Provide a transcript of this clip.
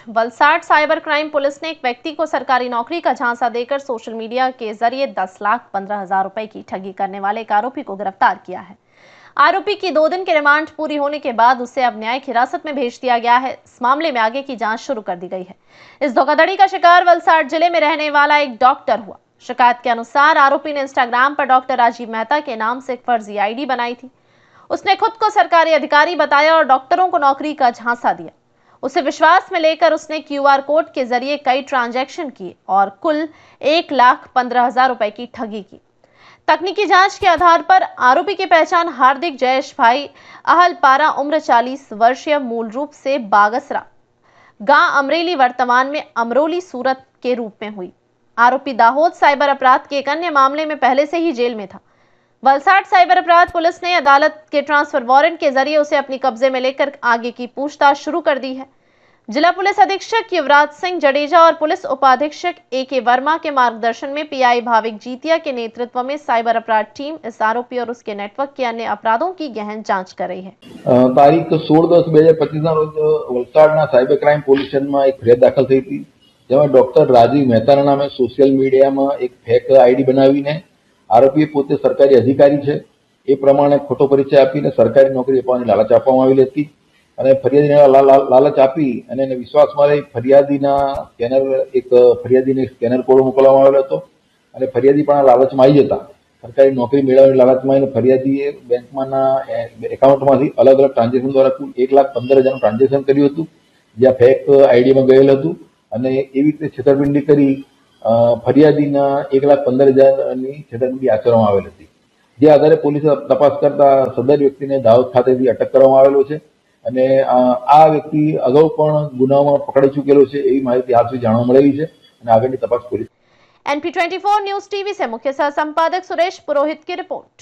Valsad cyber crime police ने एक व्यक्ति को सरकारी नौकरी का झांसा देकर सोशल मीडिया के जरिए 10,15,000 रुपए की ठगी करने वाले एक आरोपी को गिरफ्तार किया है। आरोपी की 2 दिन की रिमांड पूरी होने के बाद उसे अब न्यायिक हिरासत में भेज दिया गया है। इस मामले में आगे की जांच शुरू कर दी गई है। इस धोखाधड़ी का शिकार वलसाड जिले में रहने वाला एक डॉक्टर हुआ। शिकायत के अनुसार आरोपी ने इंस्टाग्राम पर डॉक्टर राजीव मेहता के नाम से एक फर्जी आईडी बनाई थी। उसने खुद को सरकारी अधिकारी बताया और डॉक्टरों को नौकरी का झांसा दिया। उसे विश्वास में लेकर उसने QR कोड के जरिए कई ट्रांजैक्शन किए और कुल 1,15,000 रुपए की ठगी की। तकनीकी जांच के आधार पर आरोपी की पहचान हार्दिक जयेश भाई अहलपारा उम्र 40 वर्षीय, मूल रूप से बागसरा, गांव अमरेली, वर्तमान में अमरोली सूरत के रूप में हुई। आरोपी दाहोद साइबर अपराध के एक अन्य मामले में पहले से ही जेल में था। वलसाड साइबर अपराध पुलिस ने अदालत के ट्रांसफर वारंट के जरिए उसे अपनी कब्जे में लेकर आगे की पूछताछ शुरू कर दी है। जिला पुलिस अधीक्षक युवराज सिंह जडेजा और पुलिस उपाधीक्षक AK वर्मा के मार्गदर्शन में PI भाविक जीतिया के नेतृत्व में साइबर अपराध टीम इस आरोपी और उसके नेटवर्क के अन्य अपराधों की गहन जांच कर रही है। तारीख 16/10/2025 रोज वलसाडना साइबर क्राइम पोलीस स्टेशનમાં એક ફરિયાદ દાખલ થઈ હતી, જેમાં ડોક્ટર રાજીવ મહેતાના નામે સોશિયલ મીડિયામાં એક ફેક આઈડી બનાવીને આરોપીએ પોતે સરકારી અધિકારી છે એ પ્રમાણે ખોટો પરિચય આપીને સરકારી નોકરી અપાવવાની લાલચ આપવામાં આવેલી હતી અને ફરિયાદીને લાલચ આપી અને એને વિશ્વાસમાં લઈ ફરિયાદીને સ્કેનર કોડ મોકલવામાં આવેલો હતો અને ફરિયાદી પણ આ લાલચમાં આવી જતા સરકારી નોકરી મેળવવાની લાલચમાં આવીને ફરિયાદીએ બેંકમાંના એકાઉન્ટમાંથી અલગ અલગ ટ્રાન્ઝેક્શન દ્વારા કુલ 1,15,000 ટ્રાન્ઝેક્શન કર્યું હતું, જ્યાં ફેક આઈડીમાં ગયેલ હતું અને એવી રીતે છેતરપિંડી કરી ફરિયાદીના 1,15,000ની છેતરપિંડી આચરવામાં આવેલ હતી। જે આધારે પોલીસે તપાસ કરતા સદર વ્યક્તિને દાહોદ ખાતેથી અટક કરવામાં આવેલો છે અને આ વ્યક્તિ અગાઉ પણ ગુનામાં પકડાઈ ચૂકેલો છે એવી માહિતી હાલ સુધી જાણવા મળેલી છે અને આગળની તપાસ પોલીસ। NP24 न्यूज TV से मुख्य सह संपादक सुरेश पुरोहित की रिपोर्ट।